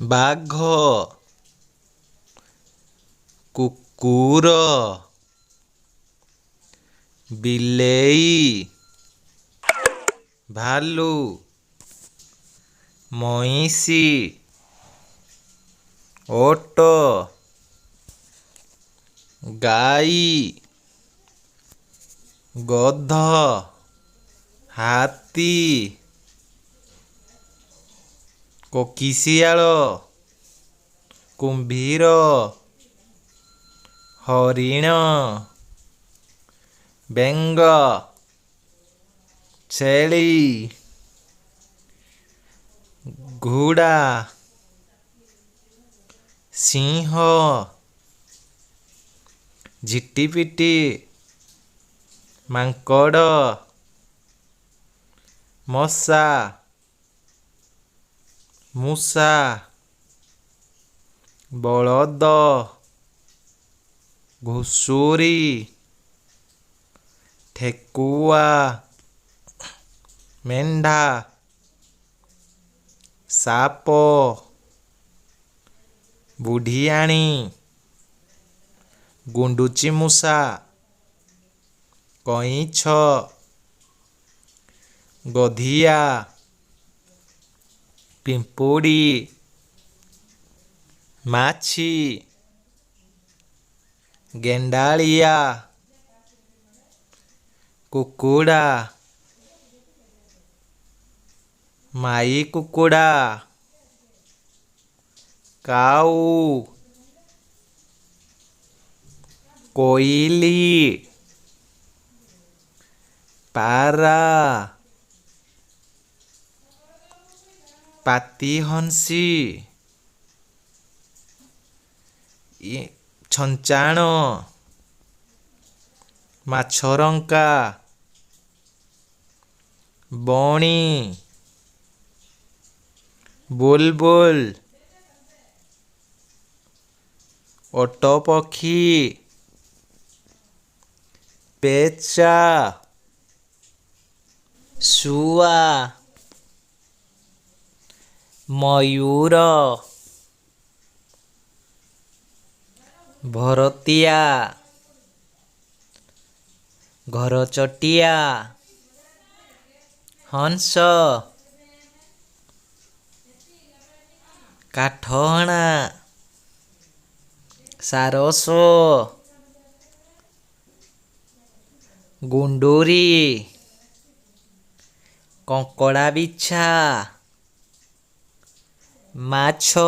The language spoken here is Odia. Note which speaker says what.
Speaker 1: ବାଘ କୁକୁର ବିଲେଇ ଭାଲୁ ମଇଁଷି ଓଟ ଗାଈ ଗଧ ହାତୀ କୋକିଶିଆଳ କୁମ୍ଭୀର ହରିଣ ବେଙ୍ଗ ଛେଳି ଘୋଡ଼ା ସିଂହ ଝିଟିପିଟି ମାଙ୍କଡ଼ ମଶା ମୂଷା ବଳଦ ଘୁଷୁରୀ ଠେକୁଆ ମେଣ୍ଢା ସାପ ବୁଢିଆଣୀ ଗୁଣ୍ଡୁଚିମୂଷା କଇଁଛ ଗଧିଆ ପିମ୍ପୁଡ଼ି ମାଛି ଗେଣ୍ଡାଳିଆ କୁକୁଡ଼ା ମାଇ କୁକୁଡ଼ା କାଉ କୋଇଲି ପାରା ପାତିହଂସୀ ଛଞ୍ଚାଣ ମାଛରଙ୍କା ବଣି ବୁଲବୁଲ ଓଟପକ୍ଷୀ ପେଚା ଶୁଆ ମୟୂର ଭରତିଆ ଘରଚଟିଆ ହଂସ କାଠହଣା ସାରସ ଗୁଣ୍ଡୁରି କଙ୍କଡ଼ା ବିଛା ମାଛ